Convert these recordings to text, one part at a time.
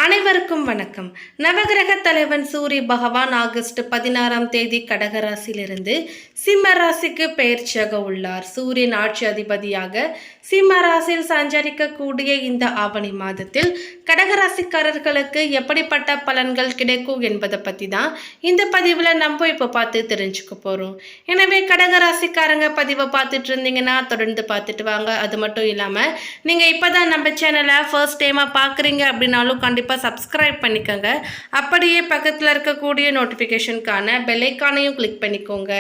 அனைவருக்கும் வணக்கம். நவகிரக தலைவன் சூரிய பகவான் ஆகஸ்ட் 16ஆம் தேதி கடகராசியிலிருந்து சிம்ம ராசிக்கு பெயர்ச்சியாக உள்ளார். சூரியன் ஆட்சி அதிபதியாக சிம்ம ராசியில் சஞ்சரிக்கக்கூடிய இந்த ஆவணி மாதத்தில் கடகராசிக்காரர்களுக்கு எப்படிப்பட்ட பலன்கள் கிடைக்கும் என்பதை பற்றி தான் இந்த பதிவில் நம்ம இப்போ பார்த்து தெரிஞ்சுக்க போகிறோம். எனவே கடகராசிக்காரங்க பதிவை பார்த்துட்டு இருந்தீங்கன்னா தொடர்ந்து பார்த்துட்டு வாங்க. அது மட்டும் இல்லாமல் நீங்கள் இப்போ தான் நம்ம சேனலை ஃபர்ஸ்ட் டைமாக பார்க்குறீங்க அப்படின்னாலும் கண்டிப்பாக சப்ஸ்கிரைப் பண்ணிக்கோங்க. அப்படியே பக்கத்தில் இருக்கக்கூடிய நோட்டிஃபிகேஷனுக்கான பெல் ஐகானையும் கிளிக் பண்ணிக்கோங்க.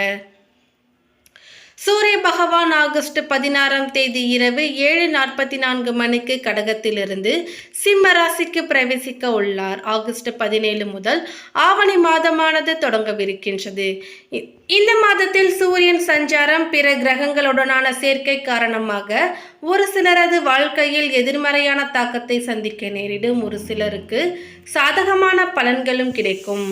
சூரிய பகவான் ஆகஸ்ட் 16ஆம் தேதி இரவு 7:44 மணிக்கு கடகத்திலிருந்து சிம்ம ராசிக்கு பிரவேசிக்க உள்ளார். ஆகஸ்ட் 17 முதல் ஆவணி மாதமானது தொடங்கவிருக்கின்றது. இந்த மாதத்தில் சூரியன் சஞ்சாரம் பிற கிரகங்களுடனான சேர்க்கை காரணமாக ஒரு சிலரது வாழ்க்கையில் எதிர்மறையான தாக்கத்தை சந்திக்க நேரிடும். ஒரு சிலருக்கு சாதகமான பலன்களும் கிடைக்கும்.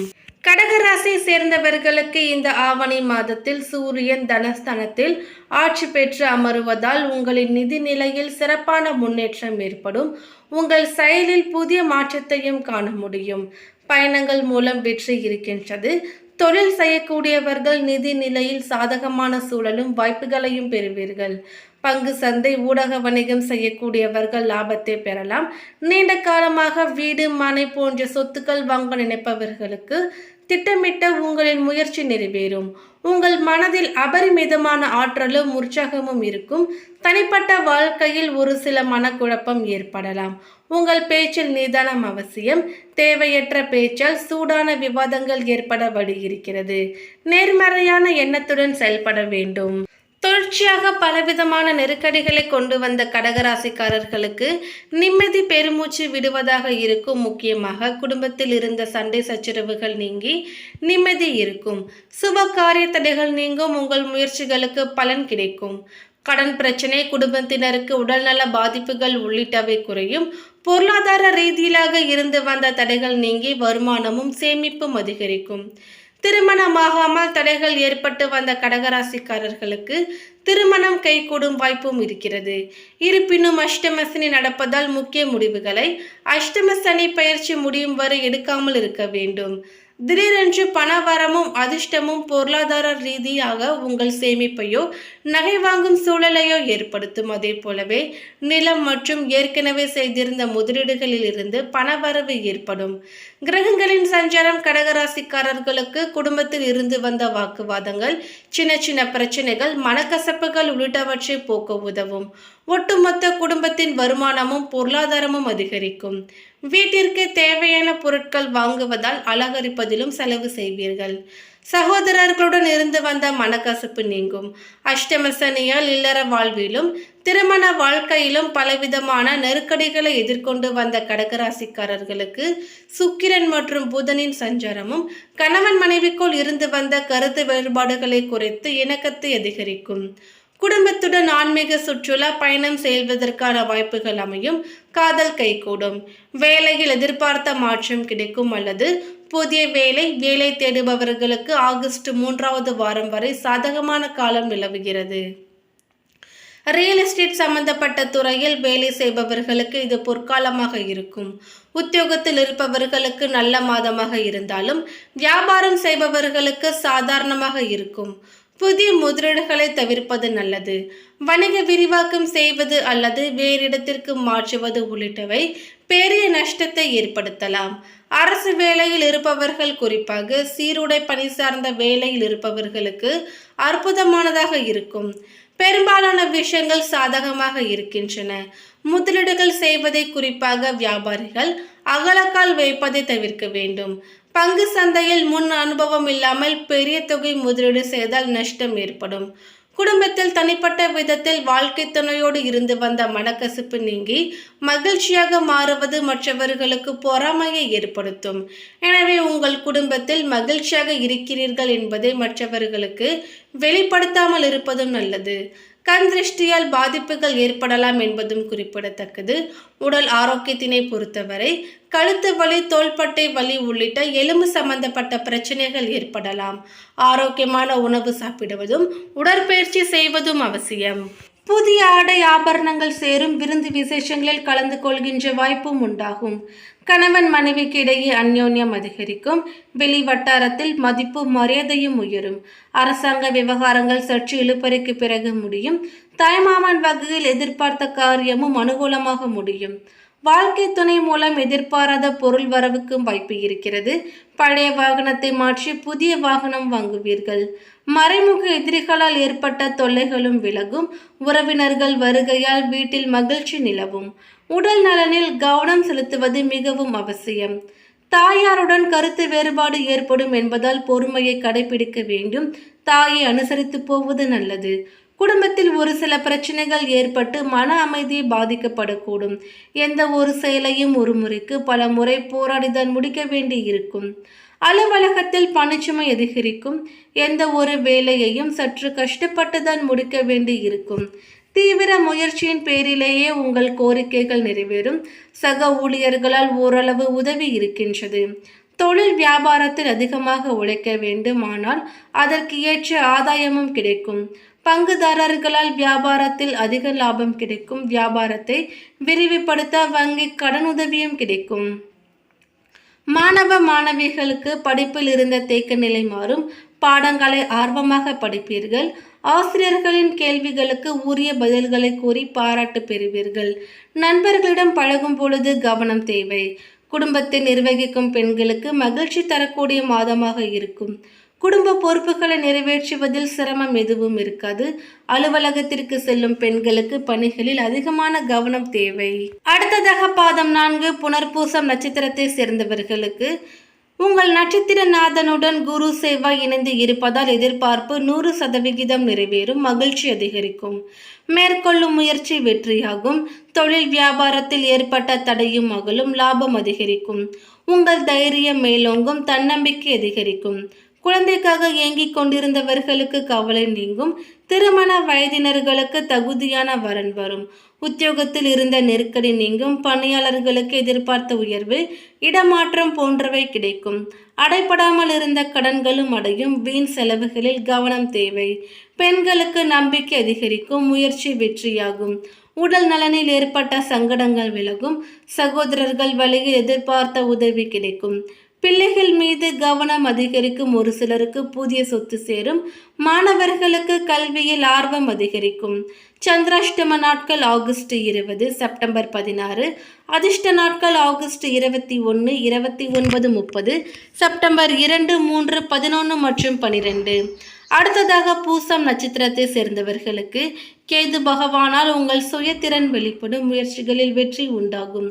கடகராசி சேர்ந்தவர்களுக்கு இந்த ஆவணி மாதத்தில் சூரியன் தனஸ்தானத்தில் ஆட்சி பெற்று அமருவதால் உங்களின் நிதி நிலையில் சிறப்பான முன்னேற்றம் ஏற்படும். உங்கள் செயலில் புதிய மாற்றத்தையும் காண முடியும். பயணங்கள் மூலம் வெற்றி இருக்கின்றது. தொழில் செய்யக்கூடியவர்கள் நிதி நிலையில் சாதகமான சூழலும் வாய்ப்புகளையும் பெறுவீர்கள். பங்கு சந்தை ஊடக வணிகம் செய்யக்கூடியவர்கள் லாபத்தை பெறலாம். நீண்ட காலமாக வீடு மனை போன்ற சொத்துக்கள் வாங்க நினைப்பவர்களுக்கு திட்டமிட்ட உங்களின் முயற்சி நிறைவேறும். உங்கள் மனதில் அபரிமிதமான ஆற்றலும் உற்சாகமும் இருக்கும். தனிப்பட்ட வாழ்க்கையில் ஒரு சில மனக்குழப்பம் ஏற்படலாம். உங்கள் பேச்சில் நிதானம் அவசியம். தேவையற்ற பேச்சால் சூடான விவாதங்கள் ஏற்பட வழி இருக்கிறது. நேர்மறையான எண்ணத்துடன் செயல்பட வேண்டும். தொடர்ச்சியாக பலவிதமான நெருக்கடிகளை கொண்டு வந்த கடகராசிக்காரர்களுக்கு நிம்மதி பெருமூச்சு விடுவதாக இருக்கும். முக்கியமாக குடும்பத்தில் இருந்த சண்டை சச்சரவுகள் நீங்கி நிம்மதி இருக்கும். சுப காரிய தடைகள் நீங்கும். உங்கள் முயற்சிகளுக்கு பலன் கிடைக்கும். கடன் பிரச்சனை, குடும்பத்தினருக்கு உடல்நல பாதிப்புகள் உள்ளிட்டவை குறையும். பொருளாதார ரீதியிலாக இருந்து வந்த தடைகள் நீங்கி வருமானமும் சேமிப்பும் அதிகரிக்கும். திருமணமாகாமல் தடைகள் ஏற்பட்டு வந்த கடகராசிக்காரர்களுக்கு திருமணம் கைகூடும் வாய்ப்பும் இருக்கிறது. இருப்பினும் அஷ்டம சனி நடப்பதால் முக்கிய முடிவுகளை அஷ்டம சனி பயிற்சி முடியும் வரை எடுக்காமல் இருக்க வேண்டும். திடீரென்று பணவரமும் அதிர்ஷ்டமும் பொருளாதார ரீதியாக உங்கள் சேமிப்பையோ நகை வாங்கும் சூழலையோ ஏற்படுத்தும். அதே போலவே நிலம் மற்றும் ஏற்கனவே செய்திருந்த முதலீடுகளில் இருந்து பணவரவு ஏற்படும். கிரகங்களின் சஞ்சாரம் கடகராசிக்காரர்களுக்கு குடும்பத்தில் இருந்து வந்த வாக்குவாதங்கள், சின்ன சின்ன பிரச்சனைகள், மனக்கசப்புகள் உள்ளிட்டவற்றை போக்க உதவும். ஒட்டுமொத்த குடும்பத்தின் வருமானமும் பொருளாதாரமும் அதிகரிக்கும். வீட்டிற்கு தேவையான பொருட்கள் வாங்குவதால் அலங்கரிப்பதிலும் செலவு செய்வீர்கள். சகோதரர்களுடன் இருந்து வந்த மனக்கசப்பு நீங்கும். அஷ்டம சனியால் இல்லற வாழ்விலும் திருமண வாழ்க்கையிலும் பலவிதமான நெருக்கடிகளை எதிர்கொண்டு வந்த கடகராசிக்காரர்களுக்கு சுக்கிரன் மற்றும் புதனின் சஞ்சாரமும் கணவன் மனைவிக்குள் இருந்து வந்த கருத்து வேறுபாடுகளை குறைத்து இணக்கத்தை அதிகரிக்கும். குடும்பத்துடன் ஆன்மீக சுற்றுலா பயணம் செய்வதற்கான வாய்ப்புகள் அமையும். காதல் கைகூடும். வேலையில் எதிர்பார்த்த மாற்றம் கிடைக்கும் அல்லது புதிய வேலை தேடுபவர்களுக்கு ஆகஸ்ட் 3வது வாரம் வரை சாதகமான காலம் நிலவுகிறது. ரியல் எஸ்டேட் சம்பந்தப்பட்ட துறையில் வேலை செய்பவர்களுக்கு இது பொற்காலமாக இருக்கும். உத்தியோகத்தில் இருப்பவர்களுக்கு நல்ல மாதமாக இருந்தாலும் வியாபாரம் செய்பவர்களுக்கு சாதாரணமாக இருக்கும். புதிய முதலீடுகளை தவிர்ப்பது நல்லது. வணிக விரிவாக்கம் செய்வது அல்லது வேறு இடத்திற்கு மாற்றுவது உள்ளிட்டவை பெரிய நஷ்டத்தை ஏற்படுத்தலாம். அரசு வேலையில் இருப்பவர்கள், குறிப்பாக சீருடை பணி சார்ந்த வேலையில் இருப்பவர்களுக்கு அற்புதமானதாக இருக்கும். பெரும்பாலான விஷயங்கள் சாதகமாக இருக்கின்றன. முதலீடுகள் செய்வதை, குறிப்பாக வியாபாரிகள் அகலக்கால் வைப்பதை தவிர்க்க வேண்டும். பங்கு சந்தையில் முன் அனுபவம் இல்லாமல் பெரிய தொகை முதலீடு செய்தால் நஷ்டம் ஏற்படும். குடும்பத்தில் தனிப்பட்ட விதத்தில் வாழ்க்கை துணையோடு இருந்து வந்த மனக்கசப்பு நீங்கி மகிழ்ச்சியாக மாறுவது மற்றவர்களுக்கு பொறாமையை ஏற்படுத்தும். எனவே உங்கள் குடும்பத்தில் மகிழ்ச்சியாக இருக்கிறீர்கள் என்பதை மற்றவர்களுக்கு வெளிப்படுத்தாமல் இருப்பதும் நல்லது. கண் திருஷ்டியால் பாதிப்புகள் ஏற்படலாம் என்பதும் குறிப்பிடத்தக்கது. உடல் ஆரோக்கியத்தினை பொறுத்தவரை கழுத்து வலி, தோள்பட்டை வலி உள்ளிட்ட எலும்பு சம்பந்தப்பட்ட பிரச்சனைகள் ஏற்படலாம். ஆரோக்கியமான உணவு சாப்பிடுவதும் உடற்பயிற்சி செய்வதும் அவசியம். புதிய ஆடை ஆபரணங்கள் சேரும், விருந்து விசேஷங்களில் கலந்து கொள்கின்ற வாய்ப்பும் உண்டாகும். கணவன் மனைவிக்கு இடையே அந்யோன்யம் அதிகரிக்கும். வெளி வட்டாரத்தில் மதிப்பு மரியாதையும் உயரும். அரசாங்க விவகாரங்கள் சற்று இழுபறிக்கு பிறகு முடியும். தாய்மாமன் வகையில் எதிர்பார்த்த காரியமும் அனுகூலமாக முடியும். வாழ்க்கை துணை மூலம் எதிர்பாராத பொருள் வரவுக்கும் வாய்ப்பு இருக்கிறது. பழைய வாகனத்தை மாற்றி புதிய வாகனம் வாங்குவீர்கள். மறைமுக எதிரிகளால் ஏற்பட்ட தொல்லைகளும் விலகும். உறவினர்கள் வருகையால் வீட்டில் மகிழ்ச்சி நிலவும். உடல் நலனில் கவனம் செலுத்துவது மிகவும் அவசியம். தாயாருடன் கருத்து வேறுபாடு ஏற்படும் என்பதால் பொறுமையை கடைபிடிக்க வேண்டும். தாயை அனுசரித்து போவது நல்லது. குடும்பத்தில் ஒரு சில பிரச்சனைகள் ஏற்பட்டு மன அமைதி பாதிக்கப்படக்கூடும். எந்த ஒரு செயலையும் ஒரு முறைக்கு பல முறை போராடிதான் முடிக்க வேண்டி இருக்கும். அலுவலகத்தில் பணிச்சுமை அதிகரிக்கும். எந்த ஒரு வேலையையும் சற்று கஷ்டப்பட்டுதான் முடிக்க வேண்டி இருக்கும். தீவிர முயற்சியின் பேரிலேயே உங்கள் கோரிக்கைகள் நிறைவேறும். சக ஊழியர்களால் ஓரளவு உதவி இருக்கின்றது. தொழில் வியாபாரத்தில் அதிகமாக உழைக்க வேண்டும், ஆனால் அதற்கு ஏற்ற ஆதாயமும் கிடைக்கும். பங்குதாரர்களால் வியாபாரத்தில் அதிக லாபம் கிடைக்கும். வியாபாரத்தை விரிவுபடுத்த வங்கி கடனுதவியும் கிடைக்கும். மாணவ மாணவிகளுக்கு படிப்பில் இருந்த தேக்க நிலை மாறும். பாடங்களை ஆர்வமாக படிப்பீர்கள். ஆசிரியர்களின் கேள்விகளுக்கு உரிய பதில்களை கூறி பாராட்டு பெறுவீர்கள். நண்பர்களிடம் பழகும் பொழுது கவனம் தேவை. குடும்பத்தை நிர்வகிக்கும் பெண்களுக்கு மகிழ்ச்சி தரக்கூடிய மாதமாக இருக்கும். குடும்ப பொறுப்புகளை நிறைவேற்றுவதில் சிரமம் எதுவும் இருக்காது. அலுவலகத்திற்கு செல்லும் பெண்களுக்கு பணிகளில் அதிகமான கவனம் தேவை. அடுத்ததாக பாதம் 4 புனர்பூசம் நட்சத்திரத்தை சேர்ந்தவர்களுக்கு உங்கள் நட்சத்திர நாதனுடன் குரு செவ்வாய் இணைந்து இருப்பதால் எதிர்பார்ப்பு 100% நிறைவேறும். மகிழ்ச்சி அதிகரிக்கும். மேற்கொள்ளும் முயற்சி வெற்றியாகும். தொழில் வியாபாரத்தில் ஏற்பட்ட தடையும் அகலும். லாபம் அதிகரிக்கும். உங்கள் தைரியம் மேலோங்கும். தன்னம்பிக்கை அதிகரிக்கும். குழந்தைக்காக ஏங்கிக் கொண்டிருந்தவர்களுக்கு கவலை நீங்கும். திருமண வயதினர்களுக்கு தகுதியான வரன் வரும். உத்தியோகத்தில் இருந்த நெருக்கடி நீங்கும். பணியாளர்களுக்கு எதிர்பார்த்த உயர்வு, இடமாற்றம் போன்றவை கிடைக்கும். அடைபடாமல் இருந்த கடன்களும் அடையும். வீண் செலவுகளில் கவனம் தேவை. பெண்களுக்கு நம்பிக்கை அதிகரிக்கும். முயற்சி வெற்றியாகும். உடல் நலனில் ஏற்பட்ட சங்கடங்கள் விலகும். சகோதரர்கள் வழியில் எதிர்பார்த்த உதவி கிடைக்கும். பிள்ளைகள் மீது கவனம் அதிகரிக்கும். ஒரு சிலருக்கு புதிய சொத்து சேரும். மாணவர்களுக்கு கல்வியில் ஆர்வம் அதிகரிக்கும். சந்திராஷ்டம நாட்கள் ஆகஸ்ட் 20, செப்டம்பர் 16. அதிர்ஷ்ட நாட்கள் ஆகஸ்ட் 21, 29, 30, செப்டம்பர் 2, 3, 11 மற்றும் 12. அடுத்ததாக பூசம் நட்சத்திரத்தை சேர்ந்தவர்களுக்கு கேது பகவானால் உங்கள் சுயத்திறன் வெளிப்படும். முயற்சிகளில் வெற்றி உண்டாகும்.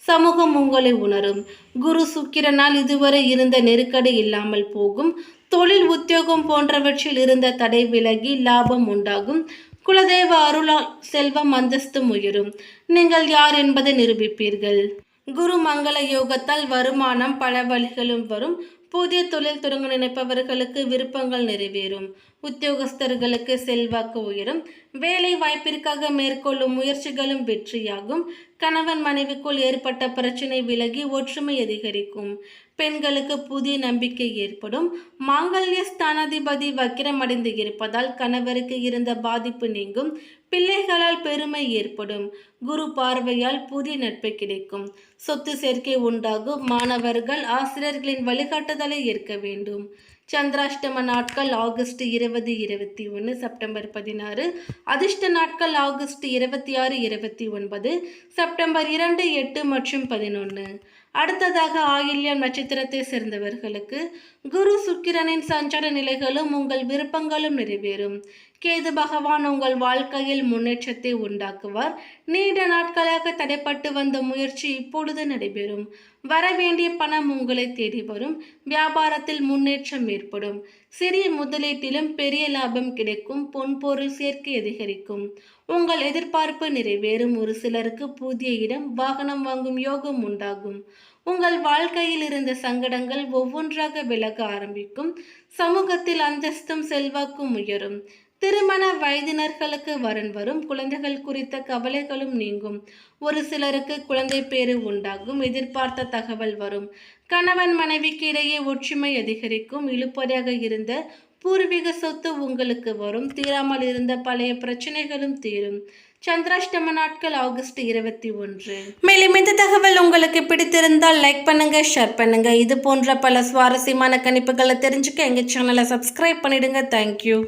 சமூகம் உங்களை உணரும். குரு சுக்கிரனால் இதுவரை இருந்த நெருக்கடி இல்லாமல் போகும். தொழில் உத்தியோகம் போன்றவற்றில் இருந்த தடை விலகி லாபம் உண்டாகும். குலதெய்வ அருளால் செல்வம் அந்தஸ்தும் உயரும். நீங்கள் யார் என்பதை நிரூபிப்பீர்கள். குரு மங்கள யோகத்தால் வருமானம் பல வழிகளும் வரும். புதிய தொழில் தொடங்க நினைப்பவர்களுக்கு விருப்பங்கள் நிறைவேறும். உத்தியோகஸ்தர்களுக்கு செல்வாக்கு உயரும். வேலை வாய்ப்பிற்காக மேற்கொள்ளும் முயற்சிகளும் வெற்றியாகும். கணவன் மனைவிக்குள் ஏற்பட்ட பிரச்சனை விலகி ஒற்றுமை அதிகரிக்கும். பெண்களுக்கு புதிய நம்பிக்கை ஏற்படும். மாங்கல்ய ஸ்தானாதிபதி வக்கிரமடைந்து இருப்பதால் கணவருக்கு இருந்த பாதிப்பு நீங்கும். பிள்ளைகளால் பெருமை ஏற்படும். குரு பார்வையால் புதிய நட்பு கிடைக்கும். சொத்து சேர்க்கை உண்டாகும். மாணவர்கள் ஆசிரியர்களின் வழிகாட்டுதலை ஏற்க வேண்டும். சந்திராஷ்டம நாட்கள் ஆகஸ்ட் 20, 21, செப்டம்பர் 16. அதிர்ஷ்ட நாட்கள் ஆகஸ்ட் 26, 29, செப்டம்பர் 2, 8 மற்றும் 11. அடுத்ததாக ஆயில்யம் நட்சத்திரத்தை சேர்ந்தவர்களுக்கு குரு சுக்கிரனின் சஞ்சார நிலைகளும் உங்கள் விருப்பங்களும் நிறைவேறும். கேது பகவான் உங்கள் வாழ்க்கையில் முன்னேற்றத்தை உண்டாக்குவார். நீண்ட நாட்களாக தடைப்பட்டு வந்த முயற்சி இப்பொழுது நடைபெறும். வரவேண்டிய பணம் உங்களை தேடி வரும். வியாபாரத்தில் முன்னேற்றம் ஏற்படும். சிறிய முதலீட்டிலும் பெரிய லாபம் கிடைக்கும். பொன்பொருள் சேர்க்கை அதிகரிக்கும். உங்கள் எதிர்பார்ப்பு நிறைவேறும். ஒரு சிலருக்கு புதிய இடம், வாகனம் வாங்கும் யோகம் உண்டாகும். உங்கள் வாழ்க்கையில் இருந்த சங்கடங்கள் ஒவ்வொன்றாக விலக ஆரம்பிக்கும். சமூகத்தில் அந்தஸ்தும் செல்வாக்கும் உயரும். திருமண வயதினர்களுக்கு வரன் வரும். குழந்தைகள் குறித்த கவலைகளும் நீங்கும். ஒரு சிலருக்கு குழந்தை பேறு உண்டாகும். எதிர்பார்த்த தகவல் வரும். கணவன் மனைவிக்கு இடையே ஒற்றுமை அதிகரிக்கும். இழுபறியாக இருந்த பூர்வீக சொத்து உங்களுக்கு வரும். தீராமல் இருந்த பழைய பிரச்சனைகளும் தீரும். சந்திராஷ்டம நாட்கள் ஆகஸ்ட் 21. மேலும் இந்த தகவல் உங்களுக்கு பிடித்திருந்தால் லைக் பண்ணுங்க, ஷேர் பண்ணுங்க. இது போன்ற பல சுவாரஸ்யமான கணிப்புகளை தெரிஞ்சுக்க எங்க சேனலை சப்ஸ்கிரைப் பண்ணிடுங்க. தேங்க்யூ.